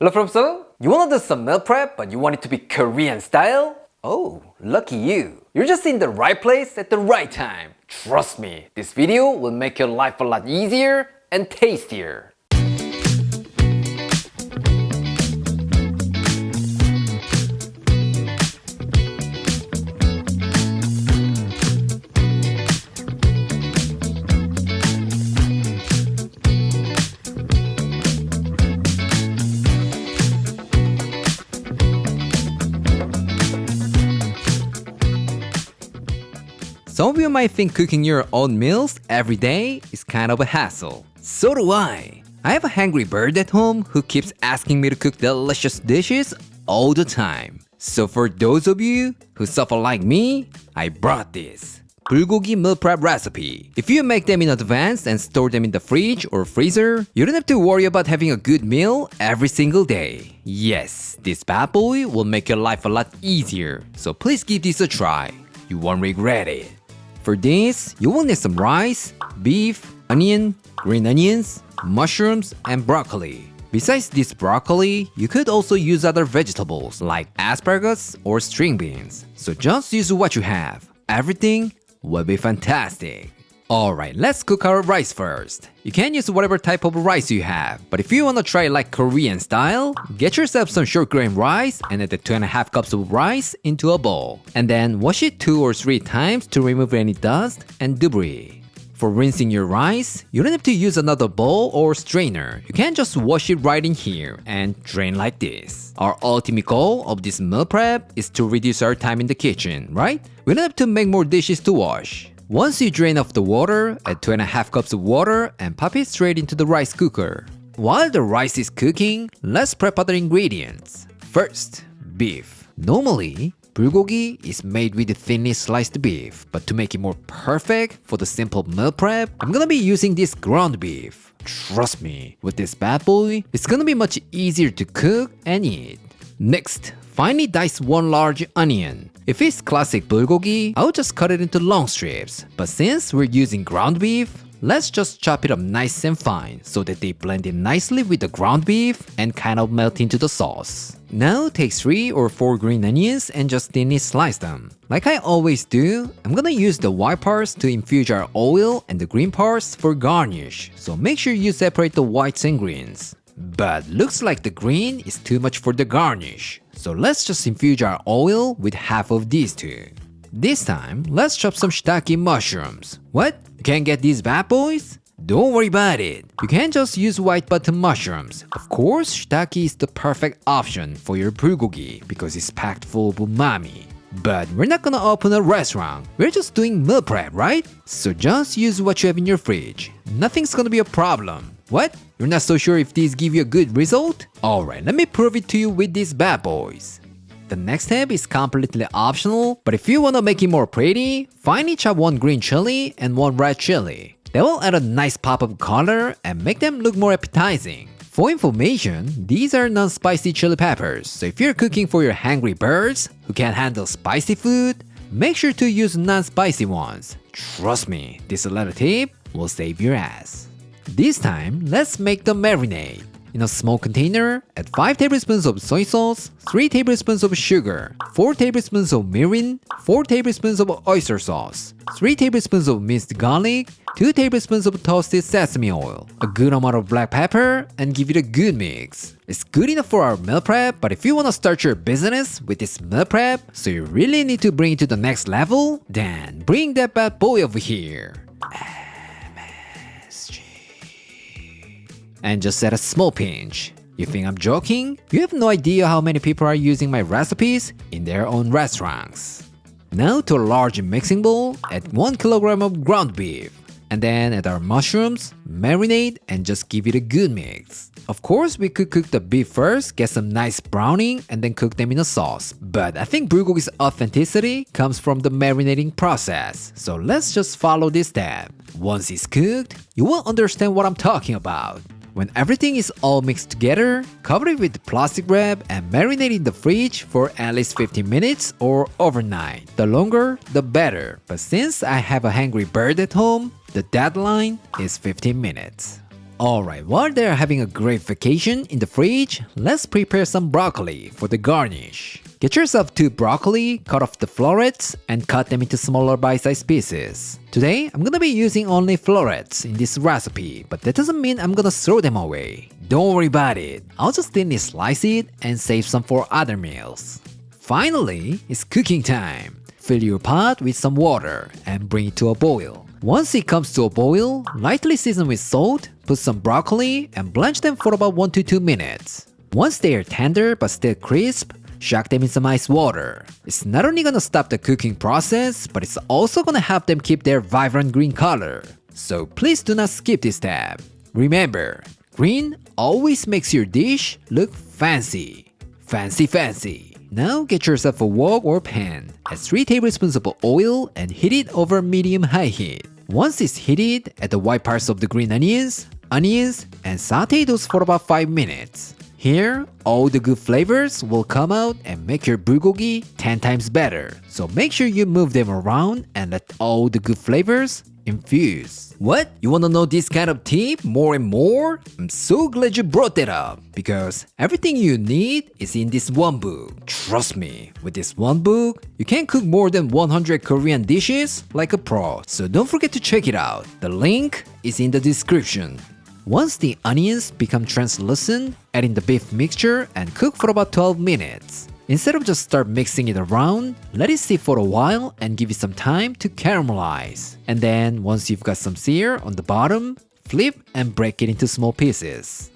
Hello from Seoul. You wanna do some meal prep, but you want it to be Korean style? Oh, lucky you. You're just in the right place at the right time. Trust me, this video will make your life a lot easier and tastier. Some of you might think cooking your own meals every day is kind of a hassle. So do I. I have a hungry bird at home who keeps asking me to cook delicious dishes all the time. So for those of you who suffer like me, I brought this Bulgogi meal prep recipe. If you make them in advance and store them in the fridge or freezer, you don't have to worry about having a good meal every single day. Yes, this bad boy will make your life a lot easier. So please give this a try. You won't regret it. For this, you will need some rice, beef, onion, green onions, mushrooms, and broccoli. Besides this broccoli, you could also use other vegetables like asparagus or string beans. So just use what you have. Everything will be fantastic. Alright, let's cook our rice first. You can use whatever type of rice you have, but if you wanna try like Korean style, get yourself some short grain rice and add the 2.5 cups of rice into a bowl. And then wash it 2 or 3 times to remove any dust and debris. For rinsing your rice, you don't have to use another bowl or strainer. You can just wash it right in here and drain like this. Our ultimate goal of this meal prep is to reduce our time in the kitchen, right? We don't have to make more dishes to wash. Once you drain off the water, add 2.5 cups of water and pop it straight into the rice cooker. While the rice is cooking, let's prep other ingredients. First, beef. Normally, bulgogi is made with thinly sliced beef, but to make it more perfect for the simple meal prep, I'm gonna be using this ground beef. Trust me, with this bad boy, it's gonna be much easier to cook and eat. Next, finely dice 1 large onion. If it's classic bulgogi, I'll just cut it into long strips. But since we're using ground beef, let's just chop it up nice and fine so that they blend in nicely with the ground beef and kind of melt into the sauce. Now take 3 or 4 green onions and just thinly slice them. Like I always do, I'm gonna use the white parts to infuse our oil and the green parts for garnish. So make sure you separate the whites and greens. But looks like the green is too much for the garnish. So let's just infuse our oil with half of these two. This time, let's chop some shiitake mushrooms. What? You can't get these bad boys? Don't worry about it. You can just use white button mushrooms. Of course, shiitake is the perfect option for your bulgogi because it's packed full of umami. But we're not gonna open a restaurant. We're just doing meal prep, right? So just use what you have in your fridge. Nothing's gonna be a problem. What? You're not so sure if these give you a good result? Alright, let me prove it to you with these bad boys. The next step is completely optional, but if you wanna make it more pretty, finely chop 1 green chili and 1 red chili. That will add a nice pop of color and make them look more appetizing. For information, these are non-spicy chili peppers, so if you're cooking for your hungry birds who can't handle spicy food, make sure to use non-spicy ones. Trust me, this little tip will save your ass. This time, let's make the marinade. In a small container, add 5 tablespoons of soy sauce, 3 tablespoons of sugar, 4 tablespoons of mirin, 4 tablespoons of oyster sauce, 3 tablespoons of minced garlic, 2 tablespoons of toasted sesame oil, a good amount of black pepper, and give it a good mix. It's good enough for our meal prep, but if you want to start your business with this meal prep, so you really need to bring it to the next level, then bring that bad boy over here. And just add a small pinch. You think I'm joking? You have no idea how many people are using my recipes in their own restaurants. Now to a large mixing bowl, add 1 kilogram of ground beef. And then add our mushrooms, marinade, and just give it a good mix. Of course, we could cook the beef first, get some nice browning, and then cook them in a sauce. But I think bulgogi's authenticity comes from the marinating process. So let's just follow this step. Once it's cooked, you will understand what I'm talking about. When everything is all mixed together, cover it with plastic wrap and marinate in the fridge for at least 15 minutes or overnight. The longer, the better. But since I have a hungry bird at home, the deadline is 15 minutes. Alright, while they're having a great vacation in the fridge, let's prepare some broccoli for the garnish. Get yourself 2 broccoli, cut off the florets, and cut them into smaller bite-sized pieces. Today, I'm gonna be using only florets in this recipe, but that doesn't mean I'm gonna throw them away. Don't worry about it. I'll just thinly slice it and save some for other meals. Finally, it's cooking time. Fill your pot with some water and bring it to a boil. Once it comes to a boil, lightly season with salt, put some broccoli, and blanch them for about 1 to 2 minutes. Once they are tender but still crisp, shock them in some ice water. It's not only gonna stop the cooking process, but it's also gonna help them keep their vibrant green color. So please do not skip this step. Remember, green always makes your dish look fancy. Fancy. Now get yourself a wok or pan. Add 3 tablespoons of oil and heat it over medium-high heat. Once it's heated, add the white parts of the green onions, and saute those for about 5 minutes. Here, all the good flavors will come out and make your bulgogi 10 times better. So make sure you move them around and let all the good flavors infuse. What? You wanna know this kind of tip more and more? I'm so glad you brought that up because everything you need is in this one book. Trust me, with this one book, you can cook more than 100 Korean dishes like a pro. So don't forget to check it out. The link is in the description. Once the onions become translucent, add in the beef mixture and cook for about 12 minutes. Instead of just start mixing it around, let it sit for a while and give it some time to caramelize. And then once you've got some sear on the bottom, flip and break it into small pieces.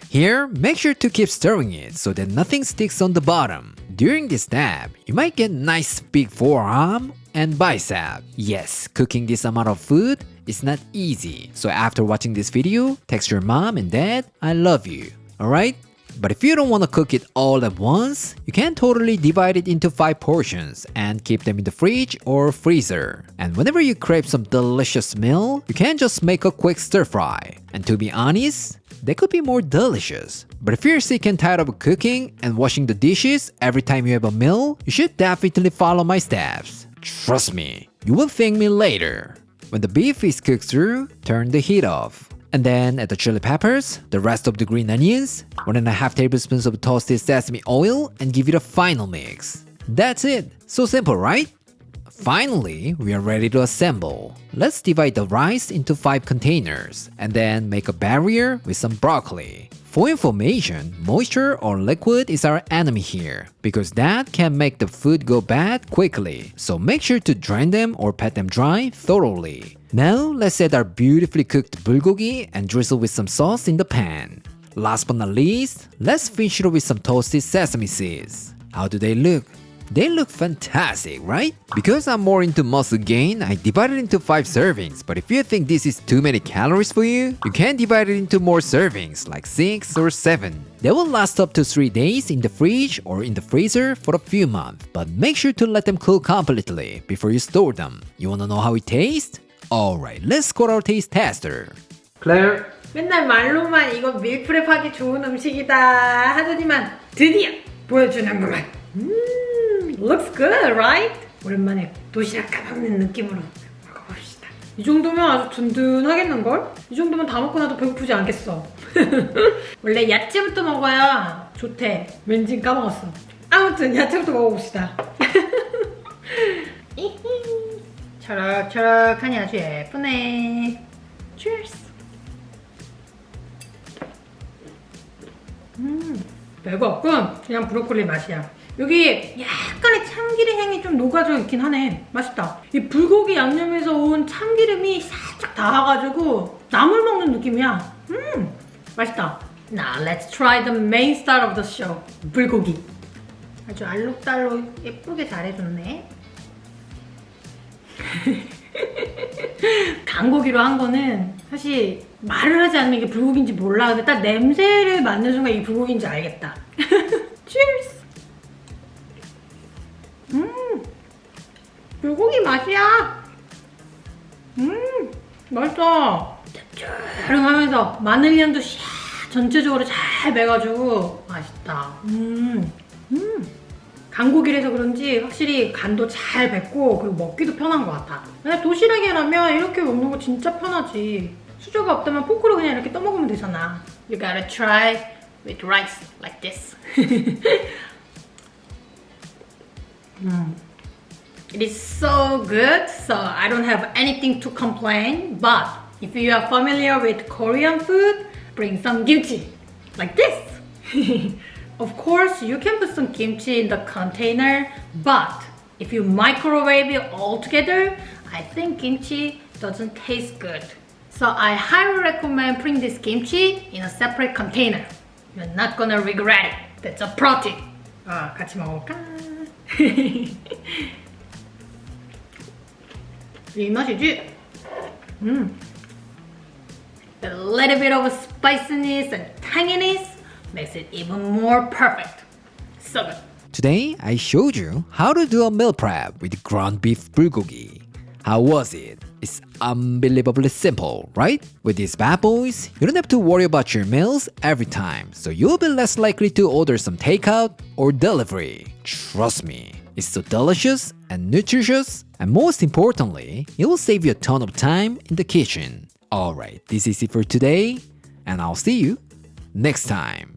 Here, make sure to keep stirring it so that nothing sticks on the bottom. During this step, you might get nice big forearm and bicep. Yes, cooking this amount of food is not easy. So after watching this video, text your mom and dad, I love you. Alright? But if you don't want to cook it all at once, you can totally divide it into 5 portions and keep them in the fridge or freezer. And whenever you crave some delicious meal, you can just make a quick stir fry. And to be honest, they could be more delicious. But if you're sick and tired of cooking and washing the dishes every time you have a meal, you should definitely follow my steps. Trust me, you will thank me later. When the beef is cooked through, turn the heat off. And then add the chili peppers, the rest of the green onions, 1.5 tablespoons of toasted sesame oil, and give it a final mix. That's it! So simple, right? Finally, we are ready to assemble. Let's divide the rice into 5 containers, and then make a barrier with some broccoli. For information, moisture or liquid is our enemy here, because that can make the food go bad quickly. So make sure to drain them or pat them dry thoroughly. Now, let's add our beautifully cooked bulgogi and drizzle with some sauce in the pan. Last but not least, let's finish it with some toasted sesame seeds. How do they look? They look fantastic, right? Because I'm more into muscle gain, I divided it into 5 servings. But if you think this is too many calories for you, you can divide it into more servings, like 6 or 7. They will last up to 3 days in the fridge or in the freezer for a few months. But make sure to let them cool completely before you store them. You wanna know how it tastes? Alright, let's score our taste tester. Claire. 맨날 말로만 이거 밀프렙 하기 좋은 음식이다 하더니만 드디어 보여주는구만. Looks good, right? 오랜만에 도시락 까먹는 느낌으로 먹어봅시다. 이 정도면 아주 든든하겠는걸? 이 정도면 다 먹고 나도 배고프지 않겠어. 원래 야채부터 먹어야 좋대. 왠지 까먹었어. 아무튼 야채부터 먹어봅시다. 초록초록하니 아주 예쁘네. Cheers! 별거 없고 그냥 브로콜리 맛이야. 여기 약간의 참기름 향이 좀 녹아져 있긴 하네. 맛있다. 이 불고기 양념에서 온 참기름이 살짝 닿아가지고 나물 먹는 느낌이야. 맛있다. Now let's try the main star of the show. 불고기. 아주 알록달록 예쁘게 잘해줬네. 간고기로 한 거는 사실 말을 하지 않으면 이게 불고기인지 몰라. 근데 딱 냄새를 맡는 순간 이게 불고기인지 알겠다. Cheers! 불고기 맛이야. 맛있어. 짭조름하면서 마늘향도 전체적으로 잘 배가지고 맛있다. 간고기라서 그런지 확실히 간도 잘 뱄고 그리고 먹기도 편한 것 같아. 그냥 도시락이라면 이렇게 먹는 거 진짜 편하지. 수저가 없다면 포크로 그냥 이렇게 떠먹으면 되잖아. You gotta try with rice like this. It is so good, so I don't have anything to complain. But if you are familiar with Korean food, bring some kimchi like this. Of course, you can put some kimchi in the container, but if you microwave it all together, I think kimchi doesn't taste good. So I highly recommend putting this kimchi in a separate container. You're not gonna regret it. That's a pro tip. 같이 먹을까? 이 맛이지? A little bit of spiciness and tanginess makes it even more perfect. So good. Today, I showed you how to do a meal prep with ground beef bulgogi. How was it? It's unbelievably simple, right? With these bad boys, you don't have to worry about your meals every time, so you'll be less likely to order some takeout or delivery. Trust me, it's so delicious and nutritious, and most importantly, it will save you a ton of time in the kitchen. Alright, this is it for today, and I'll see you next time.